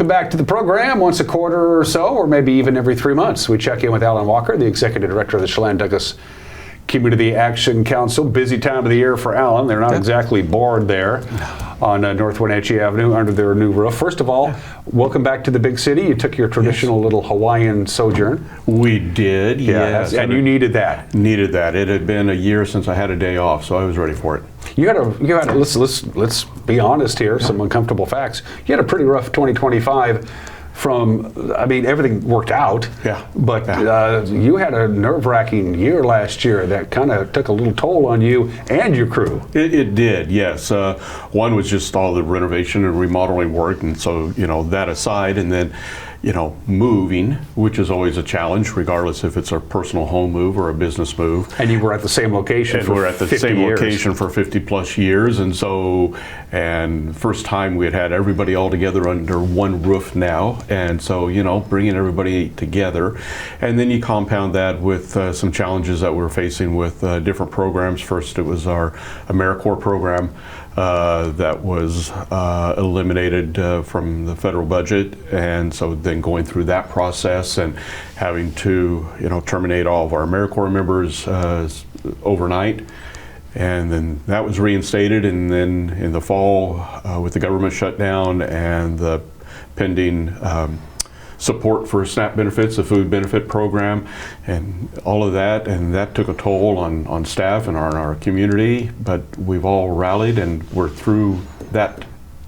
Welcome back to the program. Once a quarter or so, or maybe even every 3 months, we check in with Alan Walker, the Executive Director of the Chelan-Douglas Community Action Council. Busy time of the year for Alan. They're not exactly bored there on North Wenatchee Avenue under their new roof. First of all, welcome back to the big city. You took your traditional little Hawaiian sojourn. We did, yes. And you needed that. Needed that. It had been a year since I had a day off, so I was ready for it. You had a let's be honest here, some uncomfortable facts. You had a pretty rough 2025 everything worked out, but you had a nerve-wracking year last year that kind of took a little toll on you and your crew. It did, yes. One was just all the renovation and remodeling work, and so, that aside, and then, moving, which is always a challenge, regardless if it's a personal home move or a business move. And you were at the same location for 50 years. Location for 50 plus years, and first time we had everybody all together under one roof now, and so, bringing everybody together. And then you compound that with some challenges that we're facing with different programs. First, it was our AmeriCorps program that was eliminated from the federal budget, and so then going through that process and having to terminate all of our AmeriCorps members overnight, and then that was reinstated. And then in the fall, with the government shutdown and the pending support for SNAP benefits, the food benefit program, and all of that, and that took a toll on staff and our community, but we've all rallied and we're through that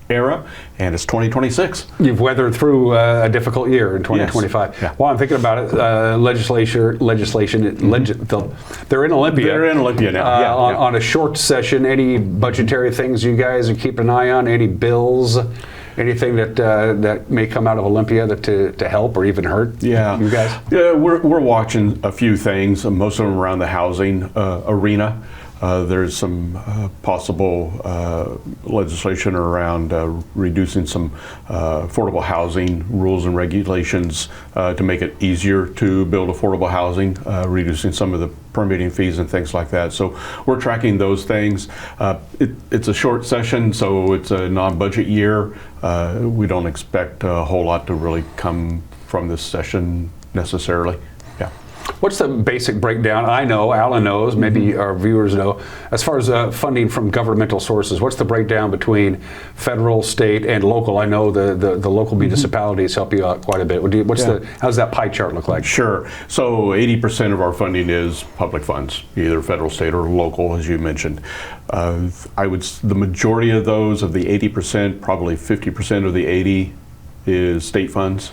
era, and it's 2026. You've weathered through a difficult year in 2025. Yes. Yeah. Well, I'm thinking about it, they're in Olympia. They're in Olympia now. On a short session, any budgetary things you guys are keeping an eye on, any bills? Anything that may come out of Olympia to help or even hurt you guys? Yeah, we're watching a few things, most of them around the housing arena. There's some possible legislation around reducing some affordable housing rules and regulations to make it easier to build affordable housing, reducing some of the permitting fees and things like that. So we're tracking those things. It's a short session, so it's a non-budget year. We don't expect a whole lot to really come from this session necessarily. What's the basic breakdown? I know, Alan knows, maybe our viewers know, as far as funding from governmental sources, what's the breakdown between federal, state, and local? I know the local municipalities help you out quite a bit. How does that pie chart look like? Sure. So 80% of our funding is public funds, either federal, state, or local, as you mentioned. The majority of those, of the 80%, probably 50% of the 80 is state funds.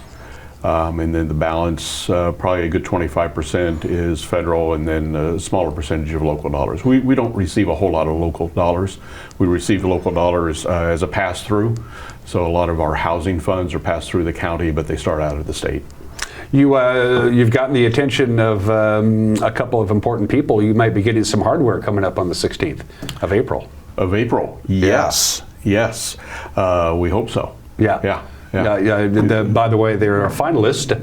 And then the balance, probably a good 25% is federal, and then a smaller percentage of local dollars. We don't receive a whole lot of local dollars. We receive local dollars as a pass-through. So a lot of our housing funds are passed through the county, but they start out of the state. You've gotten the attention of a couple of important people. You might be getting some hardware coming up on the 16th of April. Yes. Yes. We hope so. Yeah. By the way, they're a finalist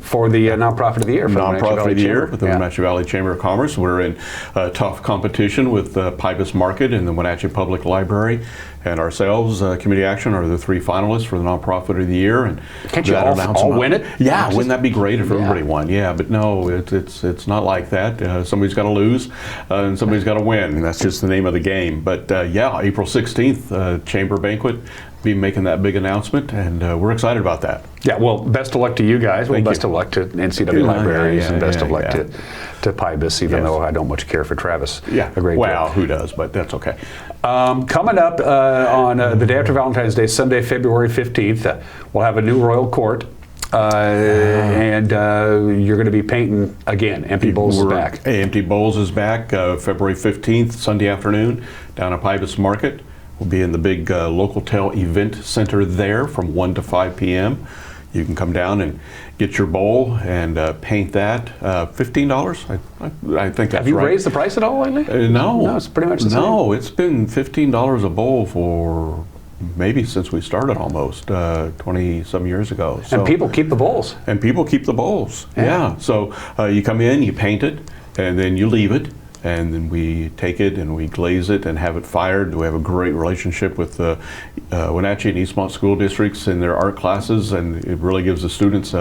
for the Nonprofit of the Year. Nonprofit of the Year with the Wenatchee Valley Chamber of Commerce. We're in tough competition with Pybus Market and the Wenatchee Public Library, and ourselves, Community Action, are the three finalists for the Nonprofit of the Year. And can't you all win it? Yeah, wouldn't that be great if everybody won? Yeah, but no, it's not like that. Somebody's got to lose, and somebody's got to win. And that's just the name of the game. But April 16th, Chamber Banquet. Be making that big announcement, and we're excited about that. Yeah, well, best of luck to you guys. Well, best of luck to NCW Libraries, and best of luck to Pybus, even though I don't much care for Travis. Yeah, who does, but that's okay. Coming up on the day after Valentine's Day, Sunday, February 15th, we'll have a new Royal Court. And you're going to be painting again. Empty Bowls is back. Empty Bowls is back February 15th, Sunday afternoon, down at Pybus Market. We'll be in the big Local Tel Event Center there from 1 to 5 p.m. You can come down and get your bowl and paint that. $15? I think that's right. Have you raised the price at all lately? No, it's pretty much the same. No, it's been $15 a bowl for maybe since we started, almost 20-some years ago. So, and people keep the bowls. Yeah. So you come in, you paint it, and then you leave it. and then we take it and we glaze it and have it fired. We have a great relationship with the Wenatchee and Eastmont school districts in their art classes, and it really gives the students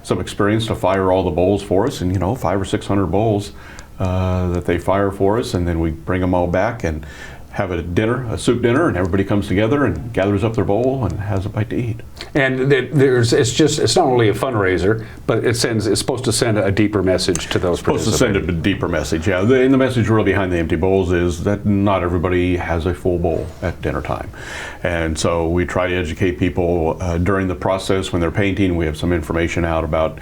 some experience to fire all the bowls for us, and 500 or 600 bowls that they fire for us, and then we bring them all back and have a soup dinner, and everybody comes together and gathers up their bowl and has a bite to eat. And it's not only a fundraiser, but it's supposed to send a deeper message to those Supposed to send a deeper message, yeah. And the message really behind the empty bowls is that not everybody has a full bowl at dinner time. And so we try to educate people during the process when they're painting. We have some information out about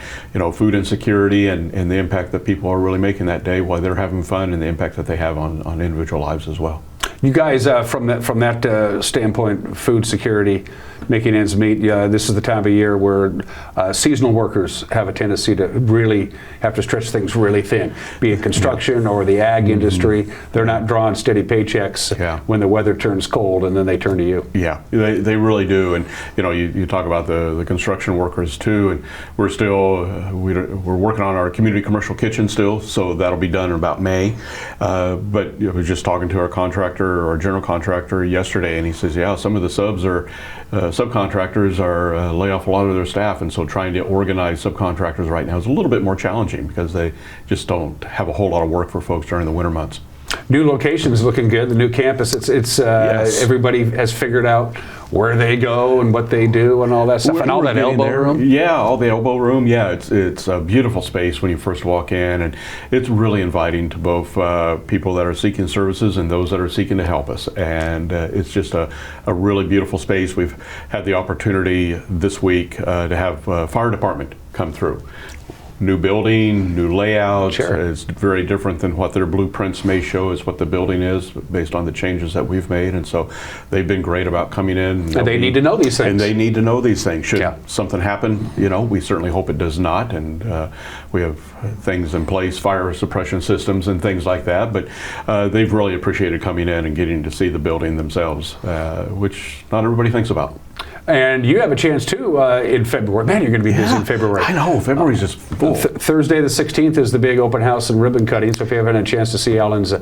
food insecurity and the impact that people are really making that day while they're having fun, and the impact that they have on individual lives as well. You guys, from that standpoint, food security, making ends meet, this is the time of year where seasonal workers have a tendency to really have to stretch things really thin, be it construction or the ag industry. They're not drawing steady paychecks when the weather turns cold, and then they turn to you. Yeah, they really do. And you talk about the construction workers too, and we're still we're working on our community commercial kitchen still, so that'll be done in about May. But I was just talking to our general contractor yesterday, and he says, yeah, some of the subcontractors are lay off a lot of their staff, and so trying to organize subcontractors right now is a little bit more challenging because they just don't have a whole lot of work for folks during the winter months. New location's looking good. The new campus. It's Yes. Everybody has figured out where they go and what they do and all that stuff. And all that elbow room. Yeah, all the elbow room. Yeah, it's a beautiful space when you first walk in, and it's really inviting to both people that are seeking services and those that are seeking to help us. And it's just a really beautiful space. We've had the opportunity this week to have fire department come through. New building, new layout. Sure. It's very different than what their blueprints may show as what the building is based on the changes that we've made. And so they've been great about coming in. And they need to know these things. And they need to know these things. Should something happen, we certainly hope it does not. And we have things in place, fire suppression systems and things like that. But they've really appreciated coming in and getting to see the building themselves, which not everybody thinks about. And you have a chance too in February. Man, you're going to be busy in February. I know, February's just full. Thursday the 16th is the big open house and ribbon cutting. So if you haven't had a chance to see Alan's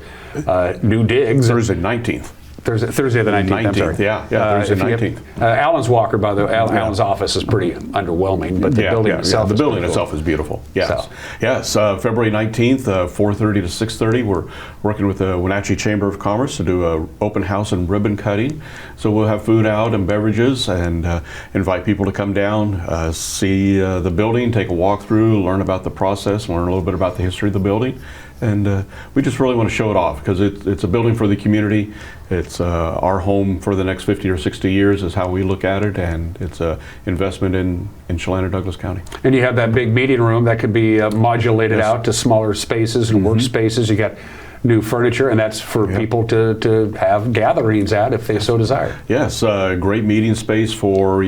new digs. Thursday 19th. Thursday the 19th, I'm sorry. Yeah, Thursday 19th. Alan's Walker, by the way, Alan's office is pretty underwhelming, but the building itself the is building cool. itself is beautiful. Yes. Yes, February 19th, 4:30 to 6:30, we're working with the Wenatchee Chamber of Commerce to do an open house and ribbon cutting. So we'll have food out and beverages, and invite people to come down, see the building, take a walk through, learn about the process, learn a little bit about the history of the building. And we just really want to show it off because it's a building for the community. It's our home for the next 50 or 60 years is how we look at it, and it's an investment in Chelan-Douglas County. And you have that big meeting room that could be modulated out to smaller spaces and workspaces. You got new furniture, and that's for people to have gatherings at if they so desire. Yes, great meeting space for,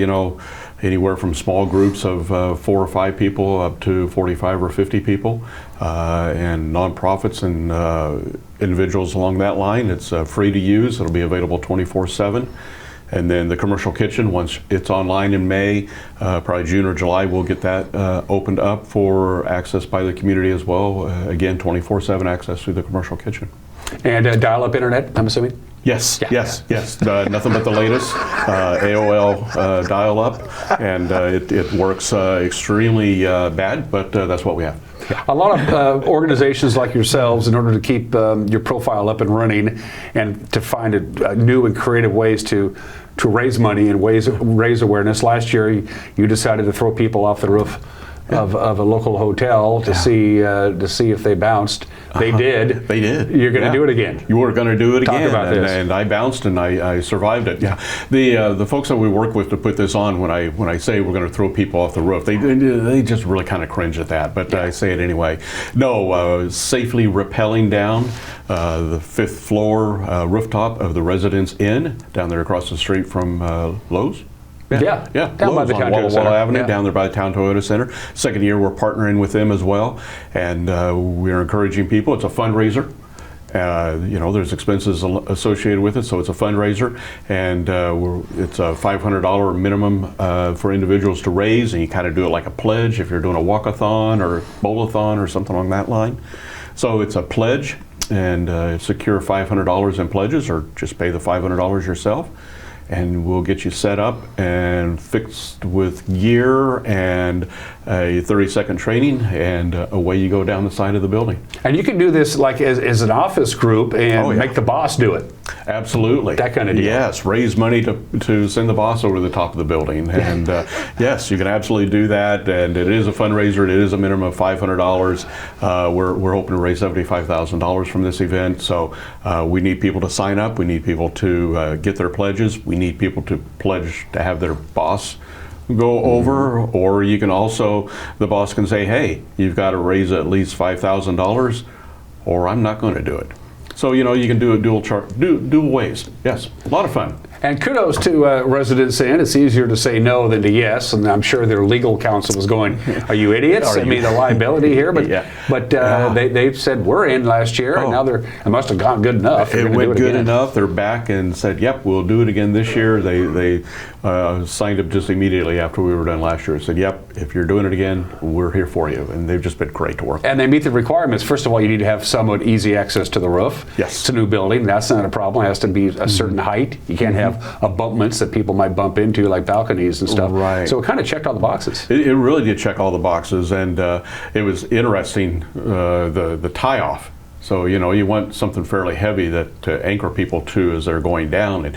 anywhere from small groups of 4 or 5 people up to 45 or 50 people, and nonprofits and individuals along that line. It's free to use. It'll be available 24/7. And then the commercial kitchen, once it's online in May, probably June or July, we'll get that opened up for access by the community as well. Again, 24/7 access through the commercial kitchen. And dial-up internet, I'm assuming? Yes. Nothing but the latest AOL dial-up, and it works extremely bad, but that's what we have. A lot of organizations like yourselves, in order to keep your profile up and running and to find new and creative ways to raise money and raise awareness. Last year, you decided to throw people off the roof of a local hotel to see if they bounced. They did. They did. You're going to do it again. You were going to do it Talk again. about this. And I bounced and I survived it. Yeah. The folks that we work with to put this on, when I say we're going to throw people off the roof, they just really kind of cringe at that. But I say it anyway. No, safely rappelling down the 5th floor rooftop of the Residence Inn down there across the street from Lowe's. Yeah. Down by the Town Toyota Center. Walla Avenue, down there by the Town Toyota Center. Second year, we're partnering with them as well, and we're encouraging people. It's a fundraiser. There's expenses associated with it, so it's a fundraiser, and it's a $500 minimum for individuals to raise, and you kind of do it like a pledge if you're doing a walk-a-thon or bowl-a-thon or something along that line. So it's a pledge, and secure $500 in pledges, or just pay the $500 yourself, and we'll get you set up and fixed with gear and a 30-second training, and away you go down the side of the building. And you can do this like as an office group and make the boss do it. Absolutely. That kind of deal. Yes, raise money to send the boss over the top of the building. And yes, you can absolutely do that. And it is a fundraiser. It is a minimum of $500. We're hoping to raise $75,000 from this event. So we need people to sign up. We need people to get their pledges. We need people to pledge to have their boss go over, or you can also, the boss can say, hey, you've got to raise at least $5,000 or I'm not going to do it. So, you know, you can do it dual ways. Yes, a lot of fun. And kudos to residents in. It's easier to say no than to yes, and I'm sure their legal counsel was going, are you idiots? I mean, the liability here. But they said, we're in last year, and now it must have gone good enough. It went good enough. They're back and said, yep, we'll do it again this year. They signed up just immediately after we were done last year. Said, yep, if you're doing it again, we're here for you. And they've just been great to work with. And they meet the requirements. First of all, you need to have somewhat easy access to the roof. Yes. It's a new building. That's not a problem. It has to be a certain height. You can't have abutments that people might bump into, like balconies and stuff. Right. So it kind of checked all the boxes. It really did check all the boxes, and it was interesting, the tie-off. So, you know, you want something fairly heavy that to anchor people to as they're going down. And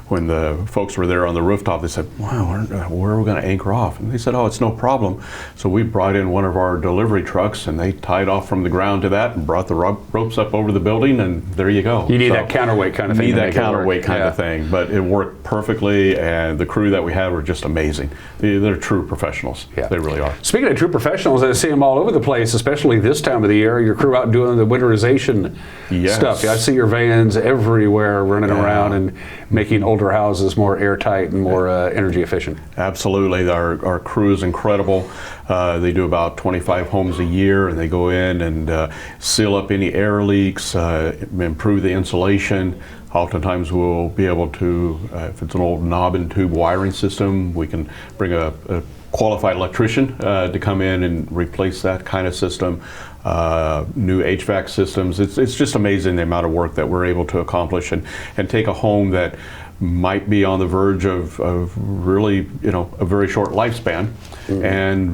when the folks were there on the rooftop, they said, wow, where are we going to anchor off? And they said, oh, it's no problem. So we brought in one of our delivery trucks, and they tied off from the ground to that and brought the ropes up over the building, and there you go. You need that counterweight kind of thing. You need that counterweight kind of thing. But it worked perfectly, and the crew that we had were just amazing. They're true professionals. Yeah. They really are. Speaking of true professionals, I see them all over the place, especially this time of the year. Your crew out doing the winterization stuff. I see your vans everywhere running around and making older houses more airtight and more energy efficient. Absolutely. Our crew is incredible. They do about 25 homes a year, and they go in and seal up any air leaks, improve the insulation. Oftentimes we'll be able to, if it's an old knob and tube wiring system, we can bring a qualified electrician to come in and replace that kind of system. New HVAC systems. It's just amazing the amount of work that we're able to accomplish and take a home that might be on the verge of really, you know, a very short lifespan, and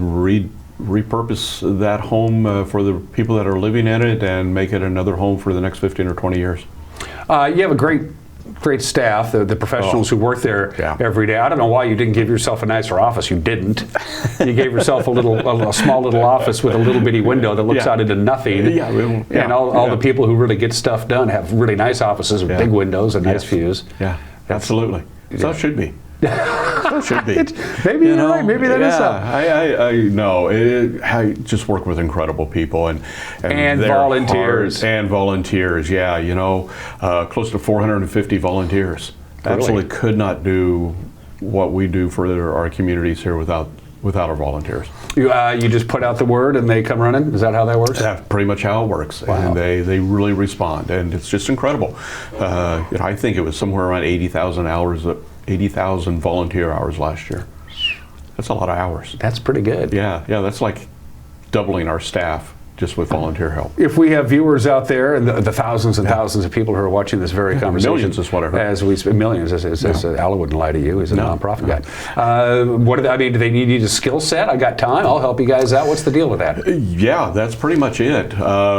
repurpose that home for the people that are living in it and make it another home for the next 15 or 20 years. You have a great staff, the professionals who work there every day. I don't know why you didn't give yourself a nicer office. You didn't. You gave yourself a small little office with a little bitty window that looks out into nothing. And all the people who really get stuff done have really nice offices with big windows and nice views. Yeah, absolutely. So it should be. So it should be. Maybe you're right. Maybe that is so. I know. I just work with incredible people and volunteers. And volunteers, yeah. You know, close to 450 volunteers. Really? Absolutely could not do what we do for our communities here without our volunteers. You just put out the word and they come running? Is that how that works? That's pretty much how it works. Wow. And they really respond, and it's just incredible. I think it was somewhere around 80,000 volunteer hours last year. That's a lot of hours. That's pretty good. Yeah, that's like doubling our staff just with volunteer help. If we have viewers out there, and the thousands and thousands of people who are watching this very conversation, millions is what I heard. As we millions, Alan wouldn't lie to you. He's a nonprofit guy. Do they need a skill set? I got time. I'll help you guys out. What's the deal with that? Yeah, that's pretty much it.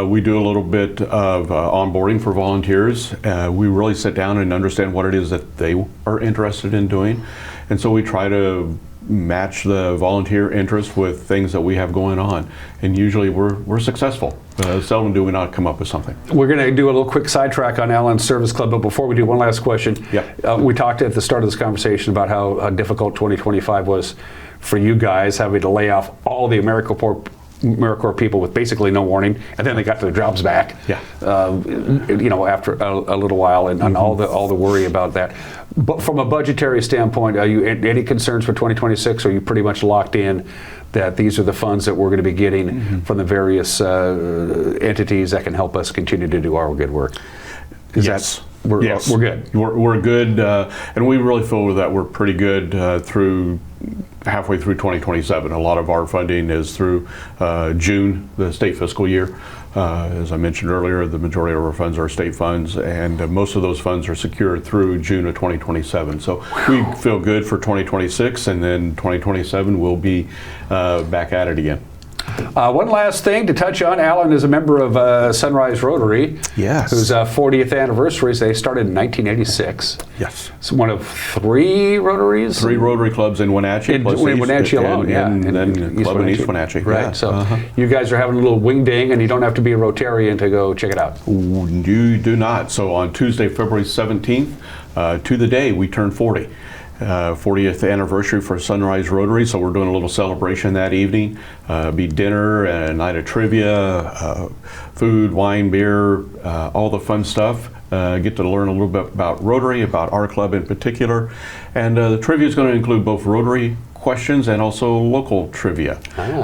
We do a little bit of onboarding for volunteers. We really sit down and understand what it is that they are interested in doing, and so we try to match the volunteer interest with things that we have going on, and usually we're successful. Seldom do we not come up with something. We're going to do a little quick sidetrack on Allen's Service Club, but before we do, one last question. We talked at the start of this conversation about how difficult 2025 was for you guys, having to lay off all the AmeriCorps people with basically no warning, and then they got their jobs back. After a little while, and all the worry about that. But from a budgetary standpoint, are you any concerns for 2026? Or are you pretty much locked in that these are the funds that we're going to be getting from the various entities that can help us continue to do our good work? Yes. We're good. We're good, and we really feel that we're pretty good through halfway through 2027. A lot of our funding is through June, the state fiscal year. As I mentioned earlier, the majority of our funds are state funds, and most of those funds are secured through June of 2027. So we feel good for 2026, and then 2027 we'll be back at it again. One last thing to touch on. Alan is a member of Sunrise Rotary. Yes. Whose 40th anniversary. They started in 1986. Yes. It's one of 3 Rotaries? 3 Rotary clubs in Wenatchee. In plus Wenatchee alone, yeah. And then a club in East Wenatchee. Right. Yeah. So you guys are having a little wing ding, and you don't have to be a Rotarian to go check it out. You do not. So on Tuesday, February 17th, to the day, we turn 40. 40th anniversary for Sunrise Rotary, so we're doing a little celebration that evening. Be dinner and a night of trivia, food, wine, beer, all the fun stuff. Get to learn a little bit about Rotary, about our club in particular. And the trivia is going to include both Rotary questions and also local trivia.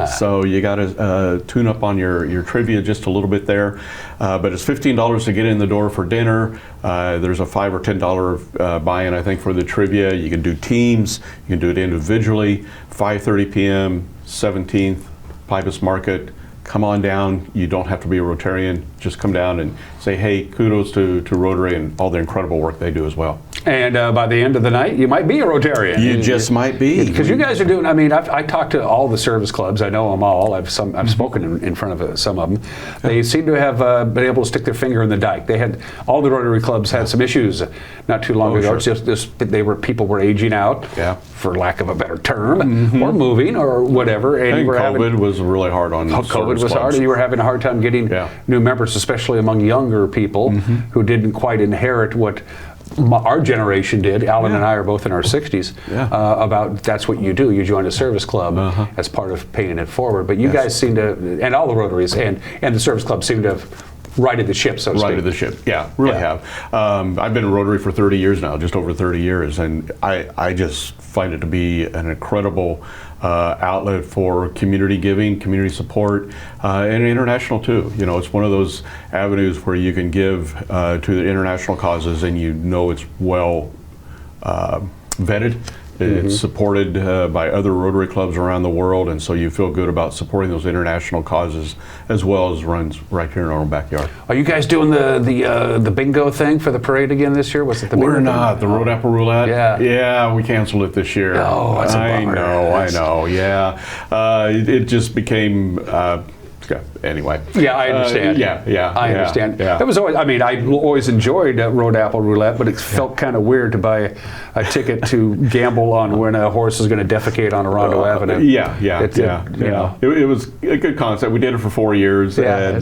So you got to tune up on your trivia just a little bit there. But it's $15 to get in the door for dinner. There's a $5 or $10 buy-in, I think, for the trivia. You can do teams. You can do it individually. 5:30 p.m., 17th, Pybus Market. Come on down. You don't have to be a Rotarian. Just come down and say, hey, kudos to Rotary and all the incredible work they do as well. And by the end of the night, you might be a Rotarian. You just might be. Because you guys are doing, I mean, I talked to all the service clubs. I know them all. I've spoken in front of some of them. They seem to have been able to stick their finger in the dike. They had, all the Rotary clubs had some issues not too long ago. Sure. It's just people were aging out, for lack of a better term, or moving or whatever. And you were COVID was really hard on COVID was clubs. hard. You were having a hard time getting new members, especially among younger people who didn't quite inherit what our generation did. Alan and I are both in our 60s. About that's what you do. You join a service club as part of paying it forward. But you guys seem to, and all the Rotaries and the service club seem to have righted the ship, so to speak. Righted the ship, really have. I've been in Rotary for 30 years now, just over 30 years, and I just find it to be an incredible outlet for community giving, community support, and international too. You know, it's one of those avenues where you can give to the international causes, and you know it's well vetted. It's supported by other Rotary clubs around the world, and so you feel good about supporting those international causes as well as runs right here in our own backyard. Are you guys doing the bingo thing for the parade again this year? Was it the bingo? We're not. The Road Apple Roulette? Yeah, we canceled it this year. Oh, that's a bummer. I know, yeah. It just became... anyway. Yeah, I understand. I understand. It was always, I mean, I always enjoyed Road Apple Roulette, but it felt kind of weird to buy a ticket to gamble on when a horse is going to defecate on Rondo Avenue. It was a good concept. We did it for 4 years, and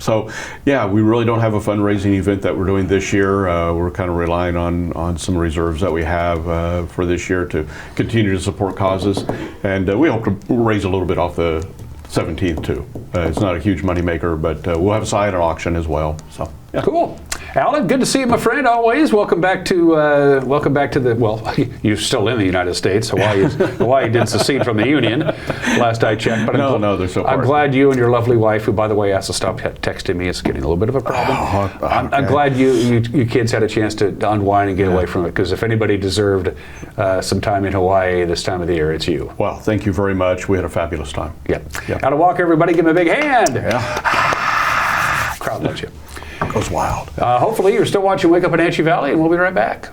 So, we really don't have a fundraising event that we're doing this year. We're kind of relying on some reserves that we have for this year to continue to support causes, and we hope to raise a little bit off the 17th too. It's not a huge money maker, but we'll have a silent auction as well. So cool. Alan, good to see you, my friend. Always welcome back to the. Well, you're still in the United States. Hawaii did secede from the Union, last I checked. But no, they're so far. I'm glad you and your lovely wife, who by the way has to stop texting me, it's getting a little bit of a problem. I'm glad you kids had a chance to unwind and get away from it. Because if anybody deserved some time in Hawaii this time of the year, it's you. Well, thank you very much. We had a fabulous time. Alan Walker, everybody, give him a big hand. Crowd loves you. Goes wild. Hopefully you're still watching Wake Up in Wenatchee Valley, and we'll be right back.